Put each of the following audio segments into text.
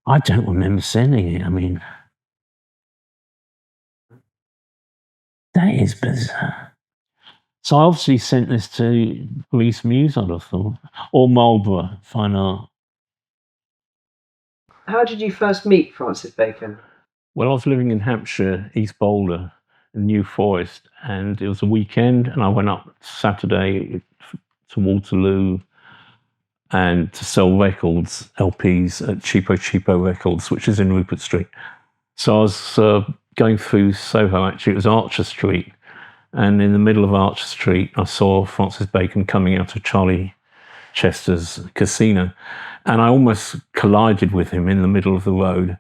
I don't remember sending it. I mean, that is bizarre. So I obviously sent this to Reece Mews, I'd have thought, or Marlborough, Fine Art. How did you first meet Francis Bacon? Well, I was living in Hampshire, East Boulder, in New Forest, and it was a weekend, and I went up Saturday to Waterloo and to sell records, LPs at Cheapo Records, which is in Rupert Street. So I was going through Soho, actually, it was Archer Street, and in the middle of Archer Street, I saw Francis Bacon coming out of Charlie Chester's casino, and I almost collided with him in the middle of the road.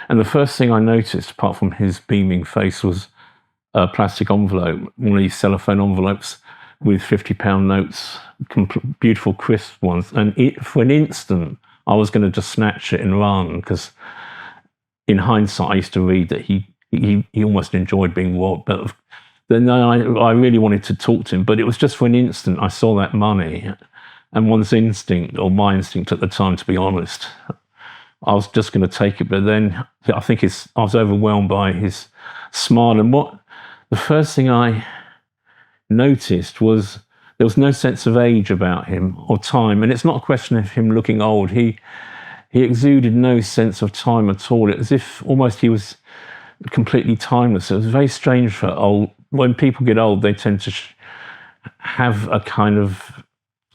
And the first thing I noticed, apart from his beaming face, was a plastic envelope, one of these cellophane envelopes with £50 notes, beautiful crisp ones. And for an instant, I was going to just snatch it and run, because in hindsight, I used to read that he almost enjoyed being robbed. But then I really wanted to talk to him, but it was just for an instant. I saw that money, and one's instinct, or my instinct at the time, to be honest, I was just going to take it. But then I think I was overwhelmed by his smile. And the first thing I noticed was there was no sense of age about him or time. And it's not a question of him looking old. He exuded no sense of time at all. It was as if almost he was completely timeless. It was very strange for old. When people get old, they tend to have a kind of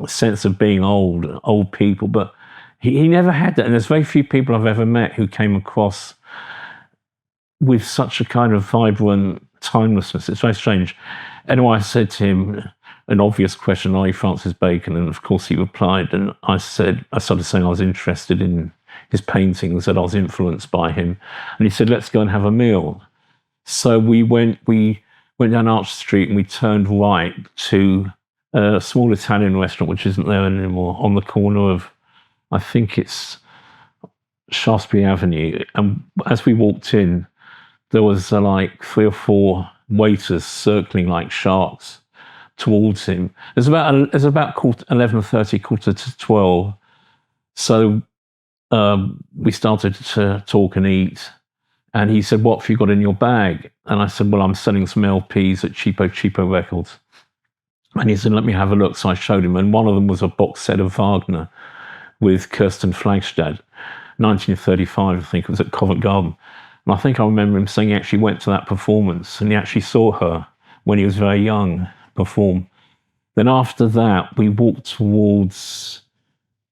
sense of being old people. But he never had that. And there's very few people I've ever met who came across with such a kind of vibrant timelessness. It's very strange. Anyway, I said to him an obvious question, are you Francis Bacon? And of course he replied. And I started saying I was interested in his paintings, that I was influenced by him. And he said, let's go and have a meal. So we went down Arch Street, and we turned right to a small Italian restaurant, which isn't there anymore, on the corner of, I think it's Shaftesbury Avenue. And as we walked in, there was like 3 or 4 waiters circling like sharks towards him. It was about 11:30, quarter to 12. So we started to talk and eat. And he said, what have you got in your bag? And I said, well, I'm selling some LPs at Cheapo Records. And he said, let me have a look. So I showed him. And one of them was a box set of Wagner with Kirsten Flagstad, 1935, I think it was at Covent Garden. And I think I remember him saying he actually went to that performance, and he actually saw her when he was very young perform. Then after that, we walked towards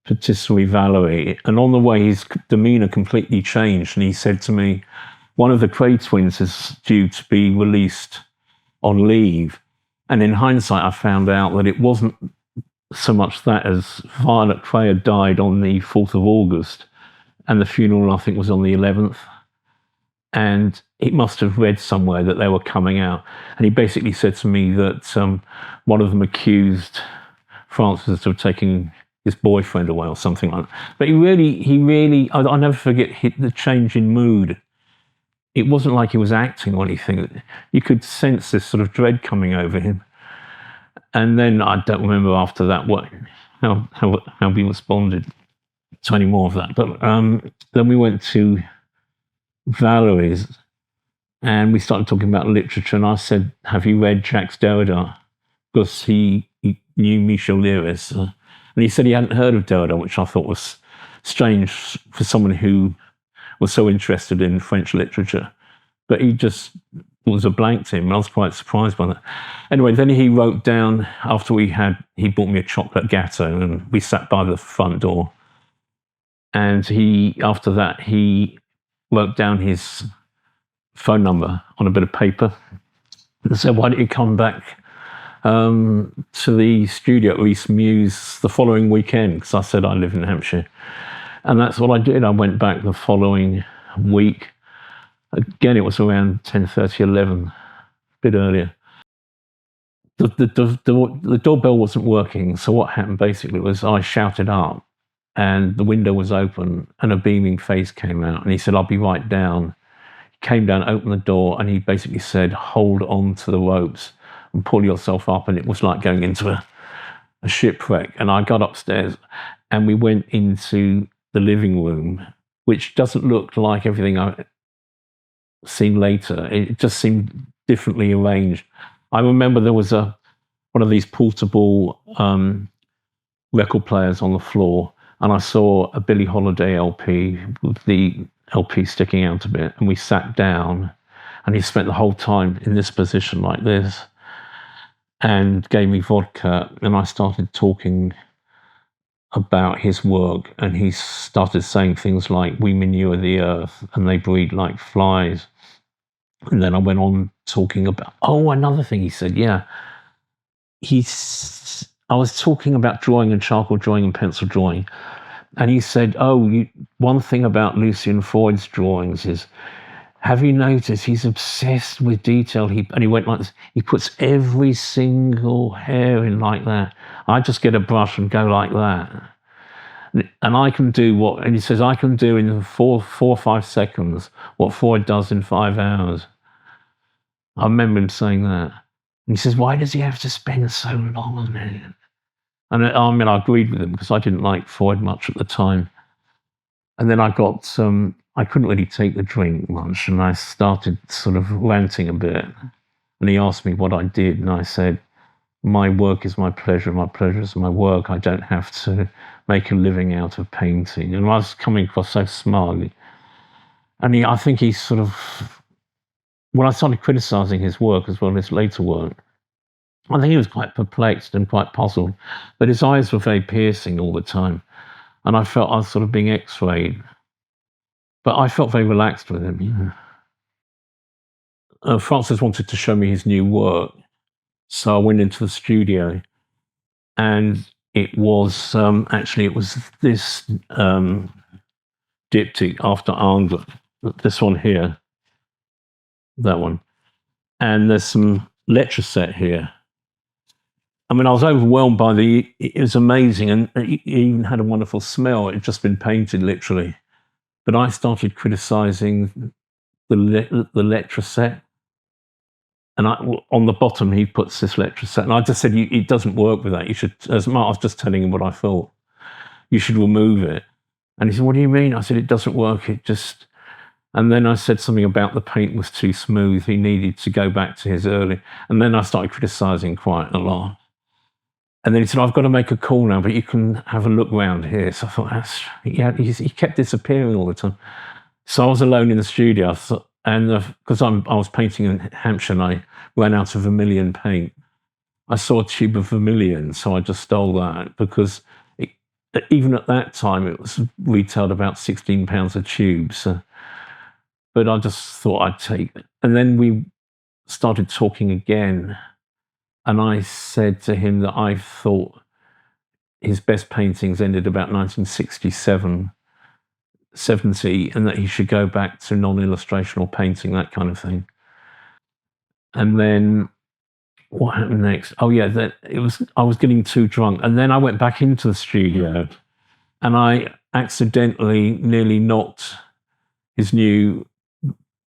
Patisserie Valerie, and on the way, his demeanour completely changed. And he said to me, one of the Cray twins is due to be released on leave. And in hindsight, I found out that it wasn't so much that as Violet Cray had died on the 4th of August, and the funeral, I think, was on the 11th. And he must have read somewhere that they were coming out. And he basically said to me that one of them accused Francis of taking his boyfriend away or something like that. But he really, I'll never forget the change in mood. It wasn't like he was acting or anything. You could sense this sort of dread coming over him. And then I don't remember after that how we responded to any more of that. But then we went to Valerie's, and we started talking about literature, and I said, have you read Jacques Derrida? Because he knew Michel Leiris. And he said he hadn't heard of Derrida, which I thought was strange for someone who was so interested in French literature. But he just was a blank to him, and I was quite surprised by that. Anyway, then he wrote down, after he bought me a chocolate gâteau, and we sat by the front door. And after that, he wrote down his phone number on a bit of paper and said, why don't you come back to the studio at Reece Mews the following weekend? Because I said I live in Hampshire. And that's what I did. I went back the following week. Again, it was around 10:30, 11, a bit earlier. The doorbell wasn't working. So what happened basically was I shouted up, and the window was open, and a beaming face came out, and he said, I'll be right down. He came down, opened the door, and he basically said, hold on to the ropes and pull yourself up. And it was like going into a shipwreck. And I got upstairs, and we went into the living room, which doesn't look like everything I've seen later. It just seemed differently arranged. I remember there was one of these portable record players on the floor, and I saw a Billie Holiday LP with the LP sticking out a bit, and we sat down, and he spent the whole time in this position like this, and gave me vodka, and I started talking about his work, and he started saying things like, "We manure the earth, and they breed like flies." And then I went on talking about, another thing he said, I was talking about drawing and charcoal drawing and pencil drawing, and he said, one thing about Lucian Freud's drawings is, have you noticed he's obsessed with detail? And he went like this. He puts every single hair in like that. I just get a brush and go like that. And I can do and he says, I can do in 4 or 5 seconds what Freud does in 5 hours. I remember him saying that. And he says, why does he have to spend so long on it? And I agreed with him because I didn't like Freud much at the time. And then I couldn't really take the drink much, and I started sort of ranting a bit. And he asked me what I did, and I said, my work is my pleasure is my work. I don't have to make a living out of painting. And I was coming across so smug. And I think he sort of, when I started criticizing his work as well as his later work, I think he was quite perplexed and quite puzzled. But his eyes were very piercing all the time. And I felt I was sort of being x-rayed. But I felt very relaxed with him. Francis wanted to show me his new work. So I went into the studio, and it was this diptych after Angles, this one here, that one. And there's some letraset here. I mean, I was overwhelmed by it was amazing, and it even had a wonderful smell. It had just been painted, literally. But I started criticizing the letraset. And on the bottom, he puts this letraset. And I just said, it doesn't work with that. You should, I was just telling him what I thought. You should remove it. And he said, what do you mean? I said, it doesn't work. And then I said something about the paint was too smooth. He needed to go back to his early. And then I started criticizing quite a lot. And then he said, I've got to make a call now, but you can have a look round here. So I thought, he kept disappearing all the time. So I was alone in the studio. And because I was painting in Hampshire and I ran out of vermilion paint, I saw a tube of vermilion, so I just stole that because even at that time it was retailed about £16 a tube. So, but I just thought I'd take it. And then we started talking again, and I said to him that I thought his best paintings ended about 1967. 70, and that he should go back to non-illustrational painting, that kind of thing. And then what happened next? I was getting too drunk, and then I went back into the studio, and I accidentally nearly knocked his new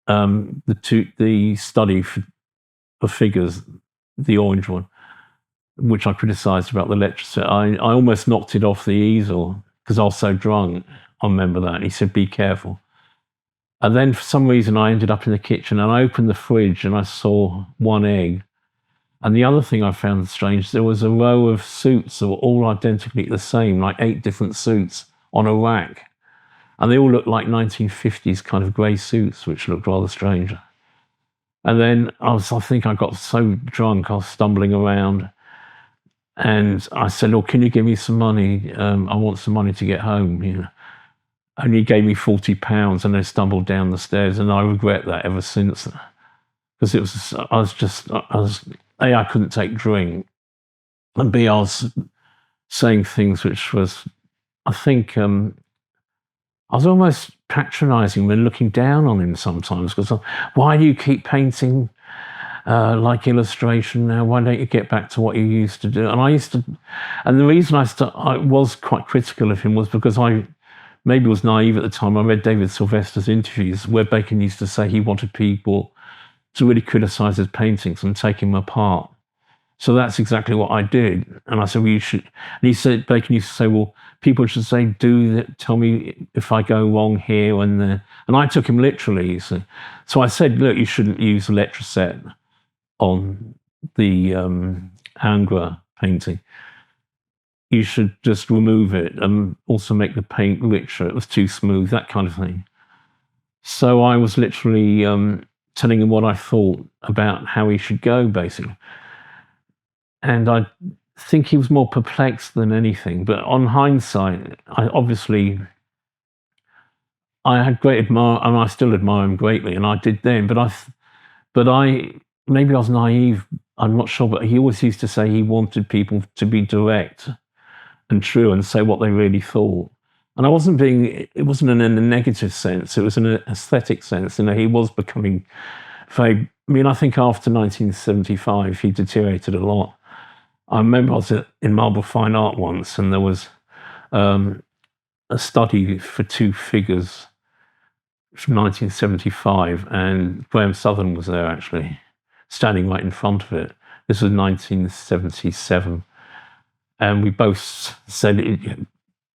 the study for figures, the orange one, which I criticised about the letraset. I almost knocked it off the easel because I was so drunk. I remember that. He said, be careful. And then for some reason I ended up in the kitchen, and I opened the fridge and I saw one egg. And the other thing I found strange, there was a row of suits that were all identically the same, like 8 different suits on a rack. And they all looked like 1950s kind of grey suits, which looked rather strange. And then I think I got so drunk, I was stumbling around. And I said, can you give me some money? I want some money to get home, And he gave me £40, and I stumbled down the stairs, and I regret that ever since. Because I couldn't take drink, and B, I was saying things which was, I think, I was almost patronising and looking down on him sometimes, because why do you keep painting like illustration now? Why don't you get back to what you used to do? And the reason I was quite critical of him was because I maybe was naive at the time. I read David Sylvester's interviews where Bacon used to say he wanted people to really criticise his paintings and take him apart. So that's exactly what I did. And I said, well, you should. And he said, Bacon used to say, well, people should say, tell me if I go wrong here and there. And I took him literally. So I said, look, you shouldn't use Letraset on the Angra painting. You should just remove it and also make the paint richer. It was too smooth, that kind of thing. So I was literally telling him what I thought about how he should go, basically. And I think he was more perplexed than anything. But on hindsight, I had great admire, and I still admire him greatly, and I did then. But I maybe I was naive. I'm not sure, but he always used to say he wanted people to be direct and true and say what they really thought. And I wasn't being. It wasn't in a negative sense. It was in an aesthetic sense. He was becoming very. I mean, I think after 1975, he deteriorated a lot. I remember I was in Marble Fine Art once, and there was a study for two figures from 1975, and Graham Southern was there actually, standing right in front of it. This was 1977, and we both said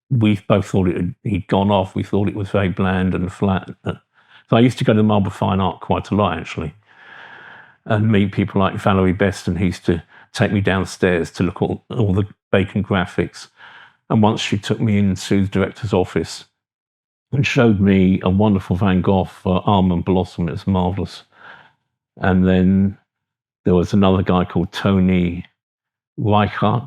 we both thought he'd gone off. We thought it was very bland and flat. So I used to go to Marble Fine Art quite a lot actually, and meet people like Valerie Beston, who used to take me downstairs to look at all the Bacon graphics. And once she took me into the director's office and showed me a wonderful Van Gogh for Almond Blossom. It was marvellous. And then there was another guy called Tony Reichert,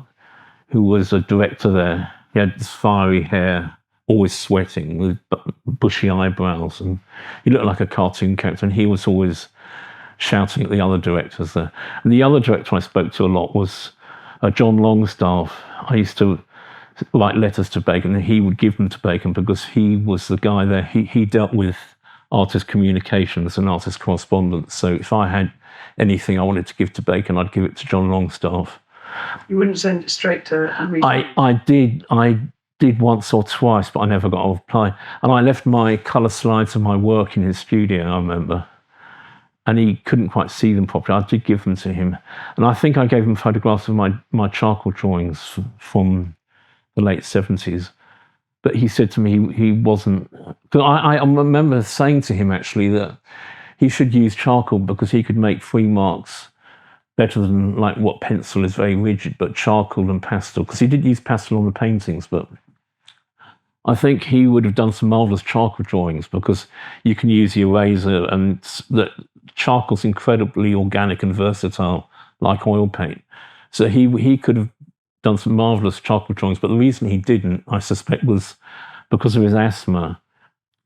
who was a director there. He had this fiery hair, always sweating, with bushy eyebrows, and he looked like a cartoon character, and he was always shouting at the other directors there. And the other director I spoke to a lot was John Longstaff. I used to write letters to Bacon, and he would give them to Bacon because he was the guy there. He dealt with artist communications and artist correspondence. So if I had anything I wanted to give to Bacon, I'd give it to John Longstaff. You wouldn't send it straight to Reece? I did once or twice, but I never got a reply. And I left my colour slides of my work in his studio, I remember. And he couldn't quite see them properly. I did give them to him. And I think I gave him photographs of my charcoal drawings from the late 70s. But he said to me he wasn't... Because I remember saying to him, actually, that he should use charcoal because he could make free marks better than like what pencil is very rigid, but charcoal and pastel. Because he did use pastel on the paintings, but I think he would have done some marvellous charcoal drawings because you can use the eraser, and that charcoal's incredibly organic and versatile, like oil paint. So he could have done some marvellous charcoal drawings, but the reason he didn't, I suspect, was because of his asthma,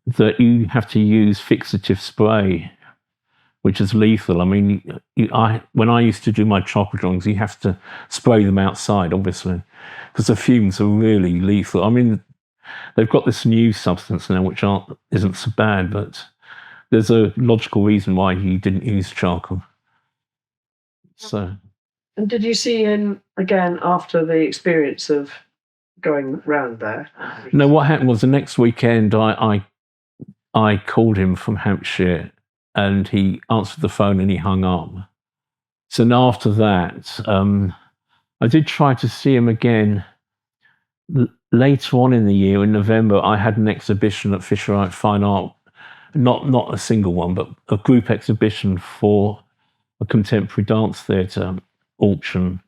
that you have to use fixative spray, which is lethal. I mean, when I used to do my charcoal drawings, you have to spray them outside, obviously, because the fumes are really lethal. I mean, they've got this new substance now, which isn't so bad, but there's a logical reason why he didn't use charcoal. So. And did you see him again after the experience of going round there? No, what happened was the next weekend I called him from Hampshire, and he answered the phone and he hung up. So now after that, I did try to see him again later on in the year. In November, I had an exhibition at Fisher Fine Art, not a single one, but a group exhibition for a contemporary dance theatre auction.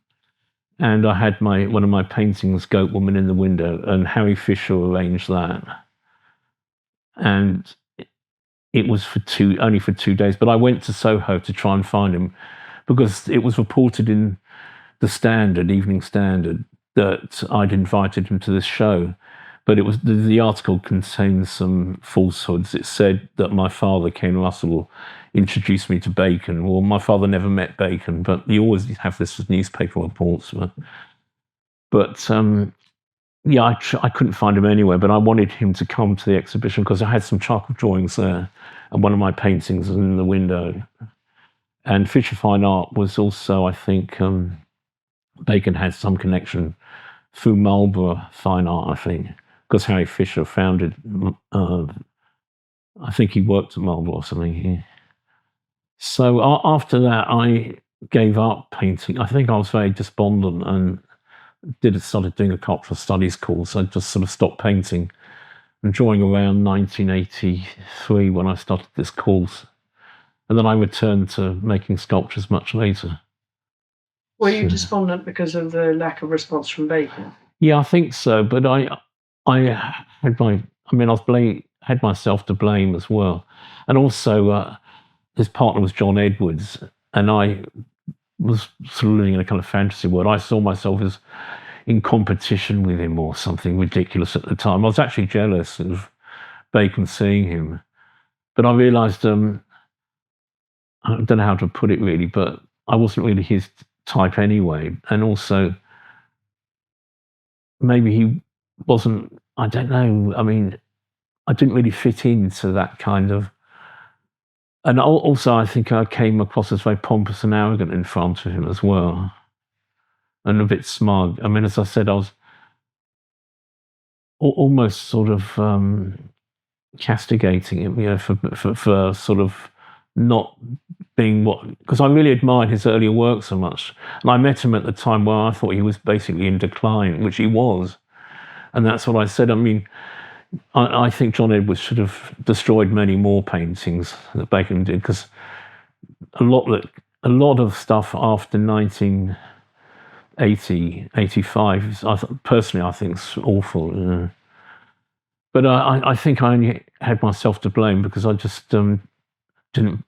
And I had one of my paintings, Goat Woman in the Window, and Harry Fisher arranged that. And it was only for 2 days, but I went to Soho to try and find him because it was reported in the Evening Standard, that I'd invited him to this show. But it was the article contained some falsehoods. It said that my father, Ken Russell, introduced me to Bacon. Well, my father never met Bacon, but you always have this with newspaper reports. But yeah, I couldn't find him anywhere, but I wanted him to come to the exhibition because I had some charcoal drawings there, and one of my paintings was in the window. And Fisher Fine Art was also, I think, Bacon had some connection through Marlborough Fine Art, I think, because Harry Fisher founded, I think he worked at Marlborough or something. So after that, gave up painting. I think I was very despondent and started doing a cultural studies course. I just sort of stopped painting and drawing around 1983 when I started this course. And then I returned to making sculptures much later. Were you despondent because of the lack of response from Bacon? Yeah, I think so. But I had had myself to blame as well. And also, his partner was John Edwards, and I was sort of living in a kind of fantasy world. I saw myself as in competition with him or something ridiculous at the time. I was actually jealous of Bacon seeing him. But I realised, I don't know how to put it really, but I wasn't really his type anyway. And also, maybe he wasn't, I don't know, I mean, I didn't really fit into that kind of. And also, I think I came across as very pompous and arrogant in front of him as well, and a bit smug. I mean, as I said, I was almost sort of castigating him, you know, for sort of not being because I really admired his earlier work so much. And I met him at the time where I thought he was basically in decline, which he was. And that's what I said. I mean, I think John Edwards should have destroyed many more paintings that Bacon did, because a lot of stuff after 1980, 85, personally, I think is awful. But I think I only had myself to blame because I just didn't,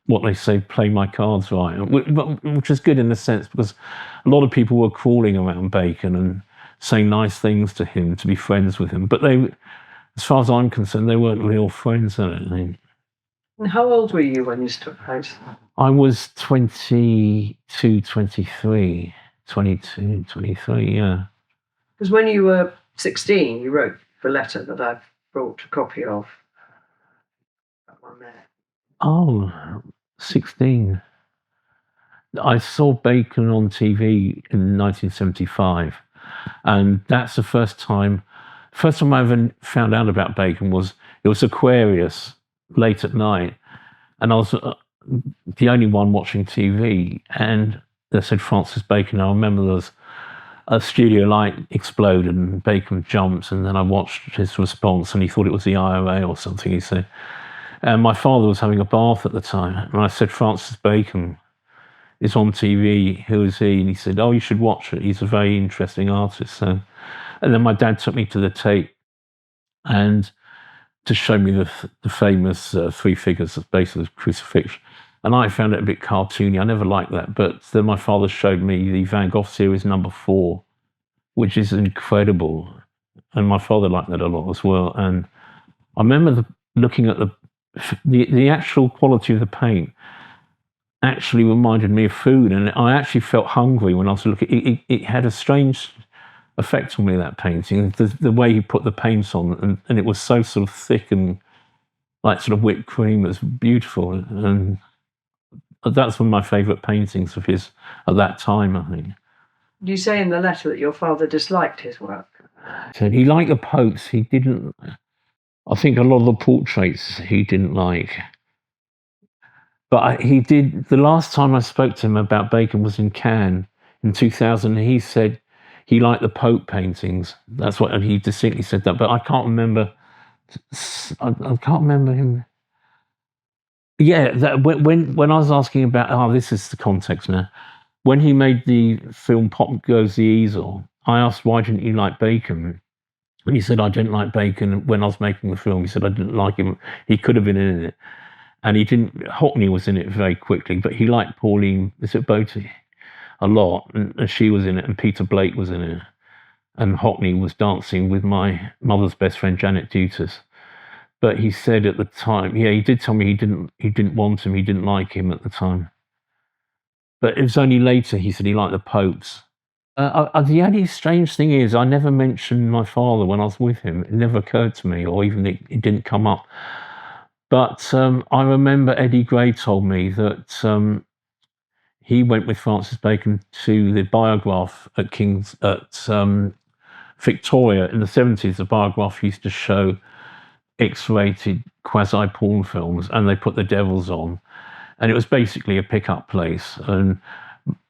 what they say, play my cards right, which is good in a sense, because a lot of people were crawling around Bacon and saying nice things to him, to be friends with him. But they, as far as I'm concerned, they weren't real friends, I don't think. And how old were you when you took place? I was 22, 23, yeah. Because when you were 16, you wrote the letter that I've brought a copy of. That one there. Oh, 16. I saw Bacon on TV in 1975, and that's the first time I ever found out about Bacon was Aquarius late at night, and I was the only one watching TV, and they said Francis Bacon. I remember there was a studio light exploded and Bacon jumped, and then I watched his response, and he thought it was the IRA or something, he said. And my father was having a bath at the time, and I said, Francis Bacon is on TV, who is he? And he said, oh, you should watch it, he's a very interesting artist. So, and then my dad took me to the tape and to show me the famous three figures of base of the crucifixion. And I found it a bit cartoony. I never liked that. But then my father showed me the Van Gogh series #4, which is incredible. And my father liked that a lot as well. And I remember looking at the actual quality of the paint actually reminded me of food. And I actually felt hungry when I was looking. It had a strange effect on me, that painting, the way he put the paints on, and it was so sort of thick and like sort of whipped cream. It was beautiful, and that's one of my favourite paintings of his at that time, I think. You say in the letter that your father disliked his work. So he liked the popes. He didn't. I think a lot of the portraits he didn't like. But he did. The last time I spoke to him about Bacon was in Cannes in 2000. He said he liked the Pope paintings. That's what he distinctly said that. But I can't remember. I can't remember him. Yeah, when I was asking about, this is the context now. When he made the film Pop Goes the Easel, I asked, why didn't you like Bacon? And he said, I didn't like Bacon when I was making the film. He said, I didn't like him. He could have been in it. And he didn't, Hockney was in it very quickly, but he liked Pauline, is it Boty, a lot. And she was in it, and Peter Blake was in it. And Hockney was dancing with my mother's best friend, Janet Dutas. But he said at the time, he did tell me he didn't want him, he didn't like him at the time. But it was only later he said he liked the popes. The only strange thing is I never mentioned my father when I was with him. It never occurred to me, or even it didn't come up. But I remember Eddie Gray told me that he went with Francis Bacon to the Biograph at Victoria in the 70s. The Biograph used to show X-rated quasi-porn films, and they put the devils on, and it was basically a pick-up place. And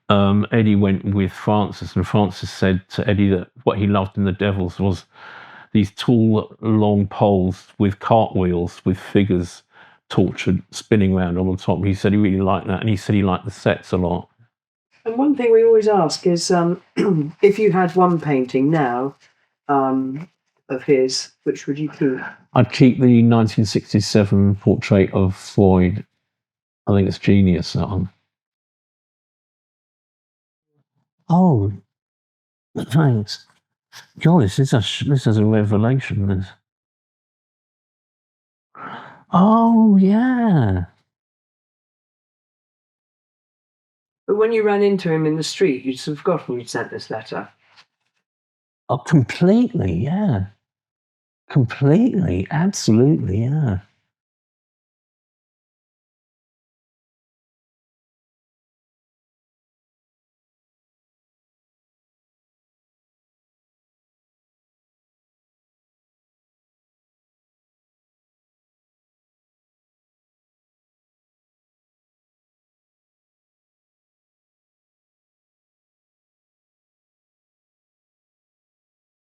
Eddie went with Francis, and Francis said to Eddie that what he loved in the Devils was these tall, long poles with cartwheels with figures tortured spinning around on top. He said he really liked that, and he said he liked the sets a lot. And one thing we always ask is, if you had one painting now of his, which would you keep? I'd keep the 1967 portrait of Floyd. I think it's genius, that one. Oh, thanks. God, this is a revelation. This. Oh, yeah. But when you ran into him in the street, you'd have forgotten you'd sent this letter. Oh, completely, yeah. Completely, absolutely, yeah.